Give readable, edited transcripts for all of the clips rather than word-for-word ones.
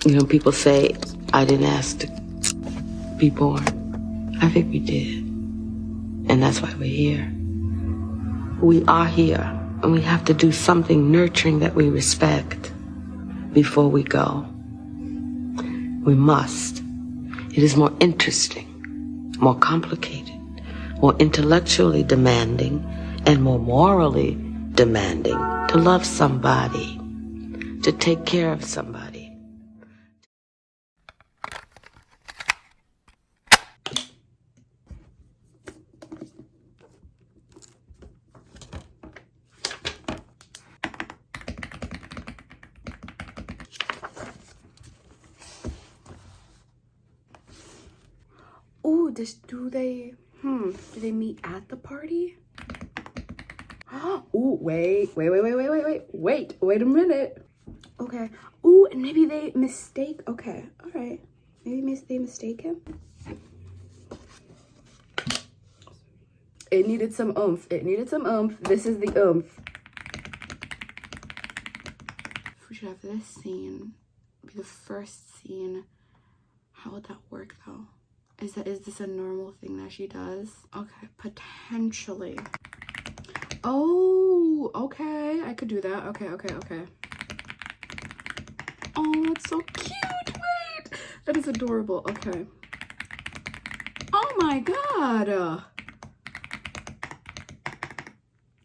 You know, people say, I didn't ask to be born. I think we did. And that's why we're here. We are here, and we have to do something nurturing that we respect before we go. We must. It is more interesting, more complicated, more intellectually demanding, and more morally demanding to love somebody, to take care of somebody. Oh, do they meet at the party? Oh, wait a minute. Okay. Oh, and maybe they mistake. Okay, all right. Maybe they mistake him. It needed some oomph. This is the oomph. We should have this scene be the first scene. How would that work though? Is this a normal thing that she does? Okay, potentially. Oh, okay. I could do that. Okay. Oh, that's so cute. Wait. That is adorable. Okay. Oh my God.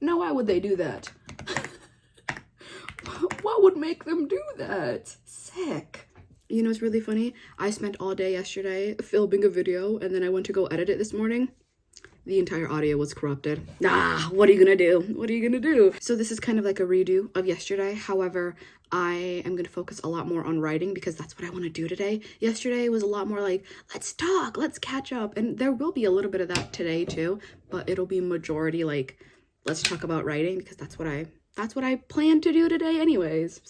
Now, why would they do that? What would make them do that? Sick. You know, it's really funny. I spent all day yesterday filming a video, and then I went to go edit it this morning. The entire audio was corrupted. What are you gonna do? So this is kind of like a redo of yesterday. However, I am gonna focus a lot more on writing because that's what I want to do today. Yesterday was a lot more like, let's talk, let's catch up. And there will be a little bit of that today too, but it'll be majority like, let's talk about writing because that's what I plan to do today anyways.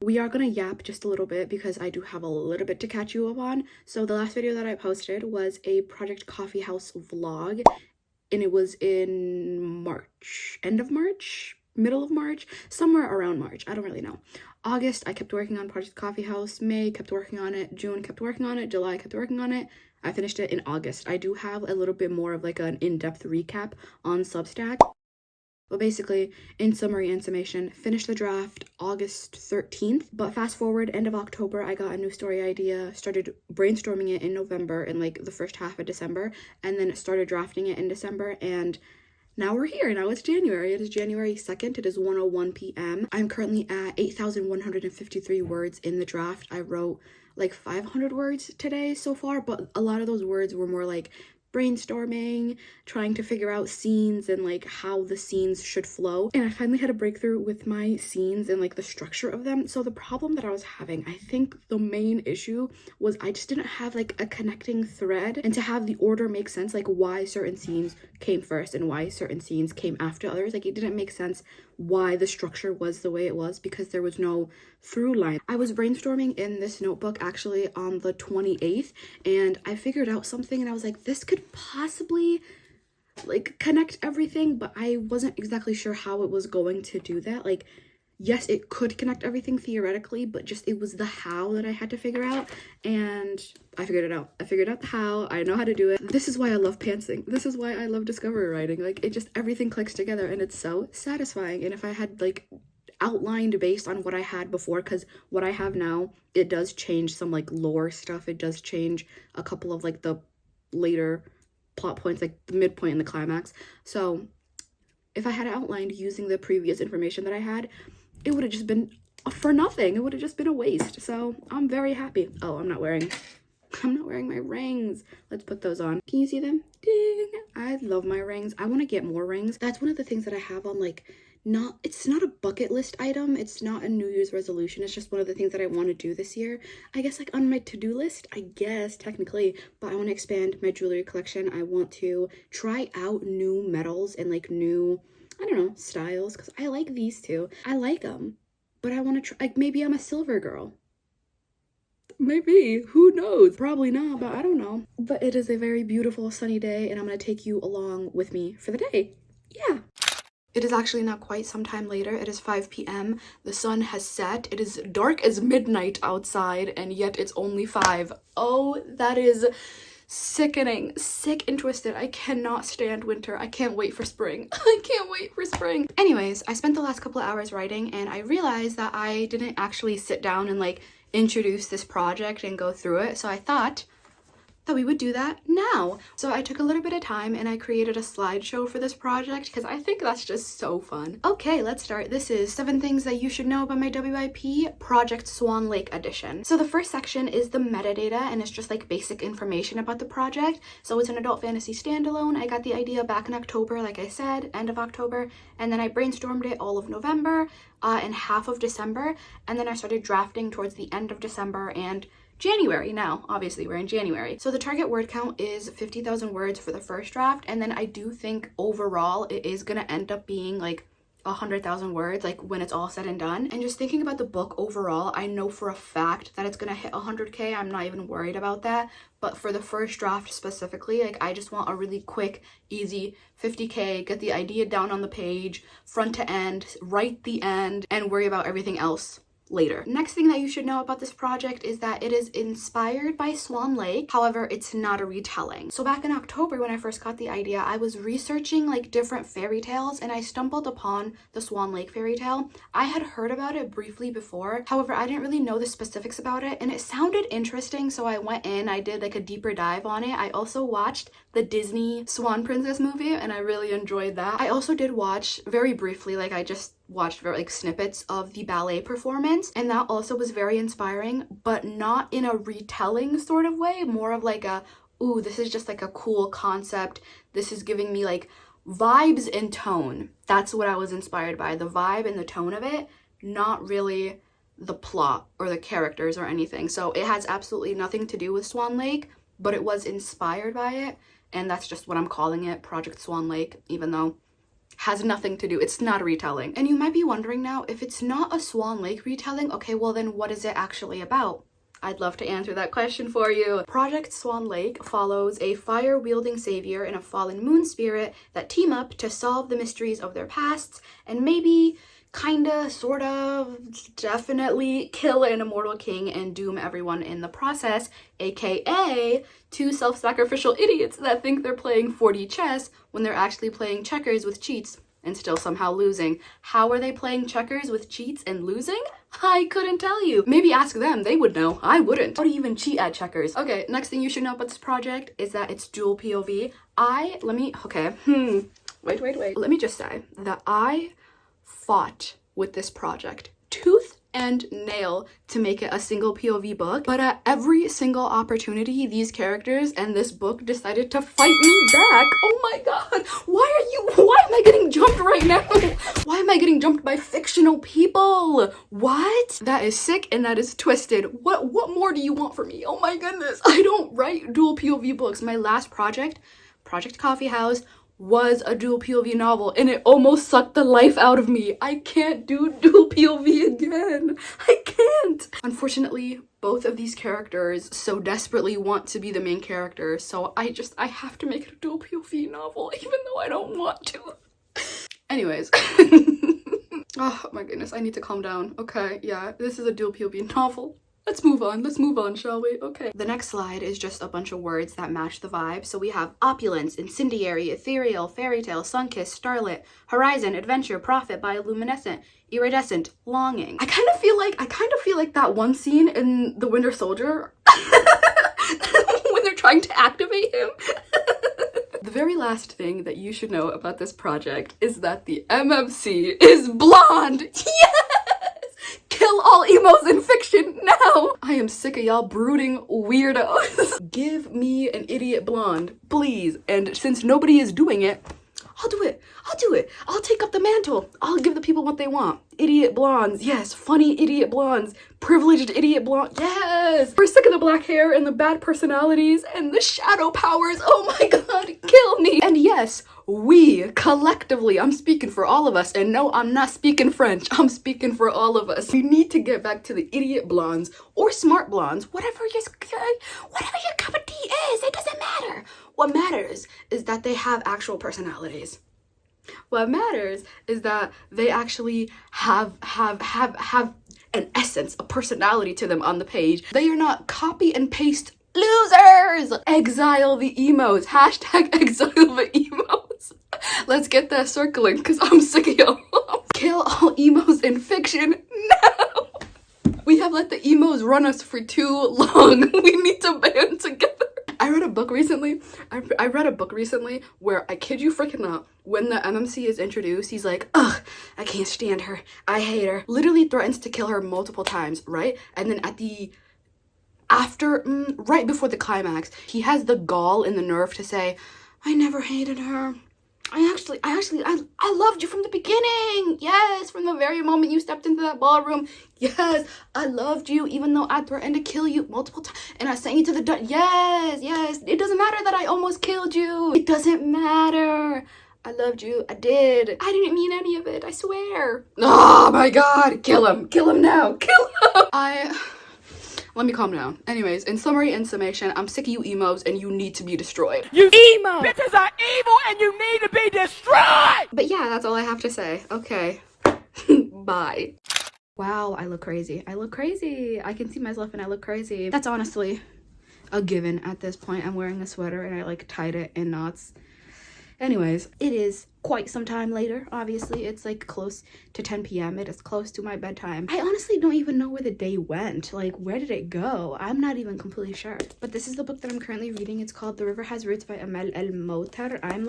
We are gonna yap just a little bit because I do have a little bit to catch you up on. So the last video that I posted was a Project Coffee House vlog, and it was in March, end of March, middle of March, somewhere around March. I don't really know. August, I kept working on Project Coffee House. May, kept working on it. June, kept working on it. July, kept working on it. I finished it in August. I do have a little bit more of like an in-depth recap on Substack. But basically, in summary and summation, finished the draft August 13th. But fast forward, end of October, I got a new story idea, started brainstorming it in November and like the first half of December, and then started drafting it in December. And now we're here. Now it's January. It is January 2nd. It is 1:01 p.m. I'm currently at 8,153 words in the draft. I wrote like 500 words today so far, but a lot of those words were more like brainstorming, trying to figure out scenes and like how the scenes should flow. And I finally had a breakthrough with my scenes and like the structure of them. So the problem that I was having, I think the main issue was I just didn't have like a connecting thread, and to have the order make sense, like why certain scenes came first and why certain scenes came after others. Like it didn't make sense why the structure was the way it was because there was no through line. I was brainstorming in this notebook actually on the 28th, and I figured out something and I was like, this could possibly like connect everything, but I wasn't exactly sure how it was going to do that. Like, yes, it could connect everything theoretically, but just it was the how that I had to figure out, and I figured it out. I figured out the how. I know how to do it. This is why I love pantsing. This is why I love discovery writing. Like, it just, everything clicks together and it's so satisfying. And if I had like outlined based on what I had before, because what I have now, it does change some like lore stuff. It does change a couple of like the later plot points, like the midpoint and the climax. So if I had outlined using the previous information that I had, it would have just been for nothing. It would have just been a waste. So I'm very happy. Oh, I'm not wearing my rings. Let's put those on. Can you see them? Ding. I love my rings. I want to get more rings. That's one of the things that I have on like, it's not a bucket list item. It's not a New Year's resolution. It's just one of the things that I want to do this year. I guess like on my to-do list, I guess technically, but I want to expand my jewelry collection. I want to try out new metals and like new, I don't know, styles, because I like these two. I like them, but I want to try, like maybe I'm a silver girl. Maybe, who knows? Probably not, but I don't know. But it is a very beautiful sunny day, and I'm going to take you along with me for the day. Yeah. It is actually not quite some time later. It is 5 p.m. The sun has set. It is dark as midnight outside, and yet it's only 5. Oh, that is sickening. Sick and twisted. I cannot stand winter. I can't wait for spring. I can't wait for spring. Anyways, I spent the last couple of hours writing, and I realized that I didn't actually sit down and like introduce this project and go through it. So I thought that we would do that now. So I took a little bit of time and I created a slideshow for this project because I think that's just so fun. Okay, let's start. This is 7 things that you should know about my WIP Project Swan Lake edition. So the first section is the metadata, and it's just like basic information about the project. So it's an adult fantasy standalone. I got the idea back in October, like I said, end of October, and then I brainstormed it all of November and half of December, and then I started drafting towards the end of December and January. Now, obviously we're in January. So the target word count is 50,000 words for the first draft, and then I do think overall it is gonna end up being like 100,000 words, like when it's all said and done. And just thinking about the book overall, I know for a fact that it's gonna hit 100K. I'm not even worried about that. But for the first draft specifically, like I just want a really quick, easy 50K, get the idea down on the page, front to end, write the end, and worry about everything else later. Next thing that you should know about this project is that it is inspired by Swan Lake. However, it's not a retelling. So back in October when I first got the idea, I was researching like different fairy tales and I stumbled upon the Swan Lake fairy tale. I had heard about it briefly before. However, I didn't really know the specifics about it and it sounded interesting, so I went in, I did like a deeper dive on it. I also watched the Disney Swan Princess movie and I really enjoyed that. I also did watch very briefly, like I just watched like snippets of the ballet performance, and that also was very inspiring, but not in a retelling sort of way, more of like a, ooh, this is just like a cool concept. This is giving me like vibes and tone. That's what I was inspired by, the vibe and the tone of it, not really the plot or the characters or anything. So it has absolutely nothing to do with Swan Lake, but it was inspired by it, and that's just what I'm calling it, Project Swan Lake, even though has nothing to do, it's not a retelling. And you might be wondering now, if it's not a Swan Lake retelling, okay, well then what is it actually about? I'd love to answer that question for you. Project Swan Lake follows a fire-wielding savior and a fallen moon spirit that team up to solve the mysteries of their pasts and maybe kinda, sort of, definitely kill an immortal king and doom everyone in the process, aka 2 self-sacrificial idiots that think they're playing 4D chess when they're actually playing checkers with cheats and still somehow losing. How are they playing checkers with cheats and losing? I couldn't tell you. Maybe ask them, they would know. I wouldn't. How do you even cheat at checkers? Okay, next thing you should know about this project is that it's dual POV. Wait. Let me just say that I fought with this project tooth and nail to make it a single POV book, but at every single opportunity these characters and this book decided to fight me back. Oh my god, why am I getting jumped right now? Why am I getting jumped by fictional people? What? That is sick and that is twisted. What more do you want from me? Oh my goodness, I don't write dual POV books. My last project, Project Coffee House, was a dual POV novel and it almost sucked the life out of me. I can't do dual POV again. I can't. Unfortunately, both of these characters so desperately want to be the main character, so I have to make it a dual POV novel even though I don't want to. Anyways. Oh my goodness, I need to calm down. Okay, yeah, this is a dual POV novel. Let's move on, shall we? Okay. The next slide is just a bunch of words that match the vibe. So we have opulence, incendiary, ethereal, fairy tale, sun-kissed, starlit, horizon, adventure, prophet, bioluminescent, iridescent, longing. I kind of feel like that one scene in The Winter Soldier when they're trying to activate him. The very last thing that you should know about this project is that the MMC is blonde. Yes! Kill all emos in fiction now! I am sick of y'all brooding weirdos. Give me an idiot blonde, please. And since nobody is doing it, I'll do it. I'll take up the mantle. I'll give the people what they want. Idiot blondes, yes. Funny idiot blondes. Privileged idiot blonde, yes. We're sick of the black hair and the bad personalities and the shadow powers. Oh my god, kill me. And yes, we collectively, I'm speaking for all of us, and no, I'm not speaking French, I'm speaking for all of us. We need to get back to the idiot blondes or smart blondes, whatever your cup of tea is, it doesn't matter. What matters is that they have actual personalities. What matters is that they actually have an essence, a personality to them on the page. They are not copy and paste losers. Exile the emos. Hashtag exile the emos. Let's get that circling because I'm sick of y'all. Kill all emos in fiction. No! We have let the emos run us for too long. We need to band together. I read a book recently. I read a book recently where, I kid you freaking not, when the MMC is introduced, he's like, ugh, I can't stand her. I hate her. Literally threatens to kill her multiple times, right? And then right before the climax, he has the gall and the nerve to say, I never hated her. I loved you from the beginning. Yes, from the very moment you stepped into that ballroom. Yes, I loved you, even though I threatened to kill you multiple times. And I sent you to the yes. It doesn't matter that I almost killed you. It doesn't matter. I loved you. I did. I didn't mean any of it. I swear. Oh my God. Kill him. Kill him now. Kill him. Let me calm down. Anyways, in summary and summation, I'm sick of you emos and you need to be destroyed. You emo bitches are evil and you need to be destroyed! But yeah, that's all I have to say. Okay. Bye. Wow, I look crazy. I look crazy. I can see myself and I look crazy. That's honestly a given at this point. I'm wearing a sweater and I like tied it in knots. Anyways, it is quite some time later. Obviously, it's like close to 10 p.m. It is close to my bedtime. I honestly don't even know where the day went. Like, where did it go? I'm not even completely sure. But this is the book that I'm currently reading. It's called The River Has Roots by Amel El-Moutar. I'm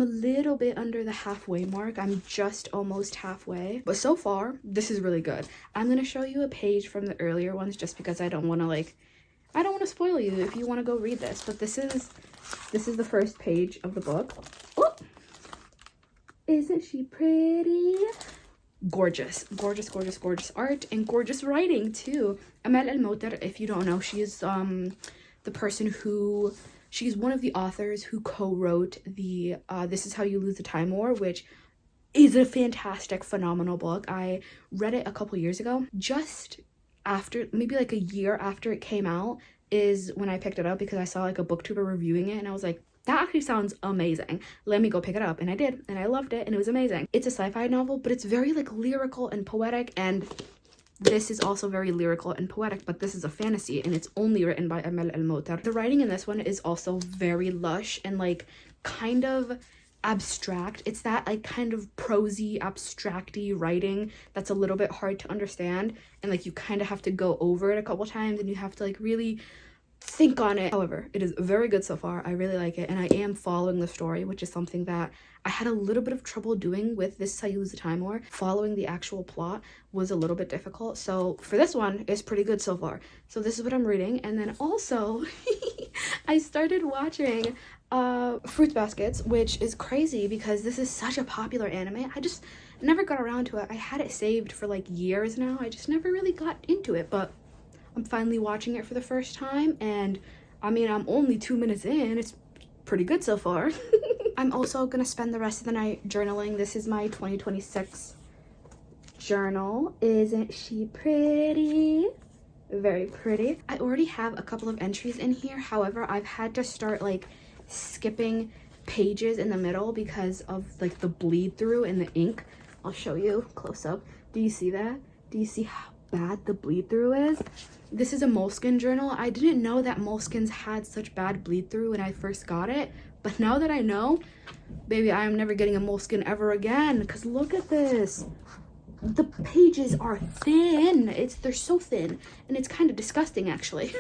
a little bit under the halfway mark. I'm just almost halfway. But so far, this is really good. I'm going to show you a page from the earlier ones just because I don't want to spoil you if you want to go read this. But this is the first page of the book. Oh, isn't she pretty? Gorgeous, gorgeous, gorgeous, gorgeous art and gorgeous writing too. Amel El-Moutar, if you don't know, she is she's one of the authors who co-wrote the This Is How You Lose the Time War, which is a fantastic, phenomenal book. I read it a couple years ago, just after, maybe like a year after it came out is when I picked it up because I saw like a booktuber reviewing it and I was like, that actually sounds amazing. Let me go pick it up. And I did, and I loved it, and it was amazing. It's a sci-fi novel, but it's very like lyrical and poetic, and this is also very lyrical and poetic, but this is a fantasy and it's only written by Amel El-Moutar. The writing in this one is also very lush and like kind of abstract. It's that like kind of prosy, abstracty writing that's a little bit hard to understand, and like you kind of have to go over it a couple times and you have to like really think on it. However, it is very good so far. I really like it, and I am following the story, which is something that I had a little bit of trouble doing with This Is How You Lose the Time War. Following the actual plot was a little bit difficult, so for this one, it's pretty good so far. So this is what I'm reading, and then also I started watching Fruits Baskets, which is crazy because this is such a popular anime. I just never got around to it. I had it saved for like years now. I just never really got into it, but I'm finally watching it for the first time, and I mean, I'm only 2 minutes in. It's pretty good so far. I'm also gonna spend the rest of the night journaling. This is my 2026 journal. Isn't she pretty? Very pretty. I already have a couple of entries in here. However, I've had to start like skipping pages in the middle because of like the bleed through in the ink. I'll show you close up. Do you see that? Do you see how bad the bleed through is? This is a Moleskine journal. I didn't know that Moleskines had such bad bleed through when I first got it, but now that I know, baby, I am never getting a Moleskine ever again, because look at this. The pages are thin. They're so thin, and it's kind of disgusting actually.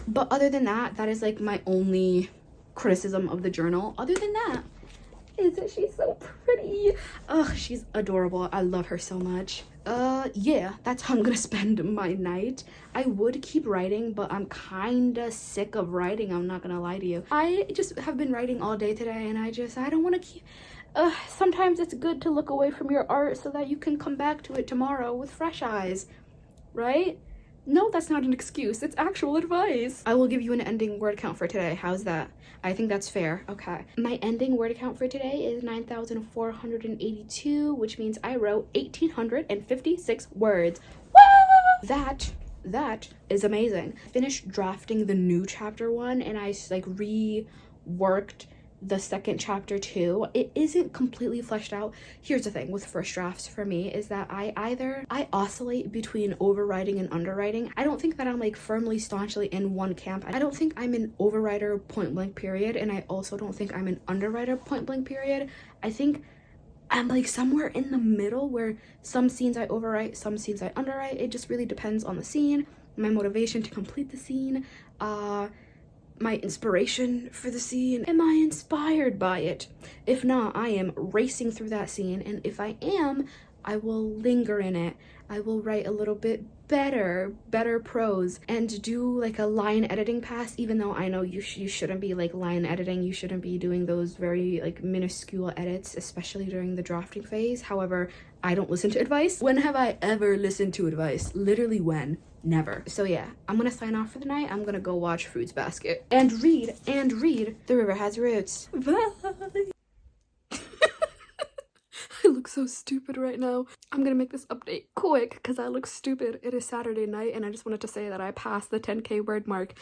But other than that, that is like my only criticism of the journal. Other than that, isn't she so pretty? Ugh, she's adorable. I love her so much. Yeah, that's how I'm gonna spend my night. I would keep writing, but I'm kinda sick of writing, I'm not gonna lie to you. I just have been writing all day today, and I don't want to keep... sometimes it's good to look away from your art so that you can come back to it tomorrow with fresh eyes, right? No, that's not an excuse. It's actual advice. I will give you an ending word count for today. How's that? I think that's fair. Okay. My ending word count for today is 9,482, which means I wrote 1,856 words. Woo! That is amazing. Finished drafting the new chapter 1, and I like reworked the second chapter too. It isn't completely fleshed out. Here's the thing with first drafts for me is that I oscillate between overwriting and underwriting. I don't think that I'm like firmly staunchly in one camp. I don't think I'm an overwriter point blank period, and I also don't think I'm an underwriter point blank period. I think I'm like somewhere in the middle where some scenes I overwrite, some scenes I underwrite. It just really depends on the scene, my motivation to complete the scene, my inspiration for the scene. Am I inspired by it? If not, I am racing through that scene, and if I am, I will linger in it. I will write a little bit better prose and do like a line editing pass, even though I know you shouldn't be like line editing. You shouldn't be doing those very like minuscule edits, especially during the drafting phase. However, I don't listen to advice. When have I ever listened to advice? Literally when? Never. So yeah, I'm gonna sign off for the night. I'm gonna go watch Fruits Basket and read The River Has Roots. Bye. I look so stupid right now. I'm gonna make this update quick because I look stupid. It is Saturday night and I just wanted to say that I passed the 10K word mark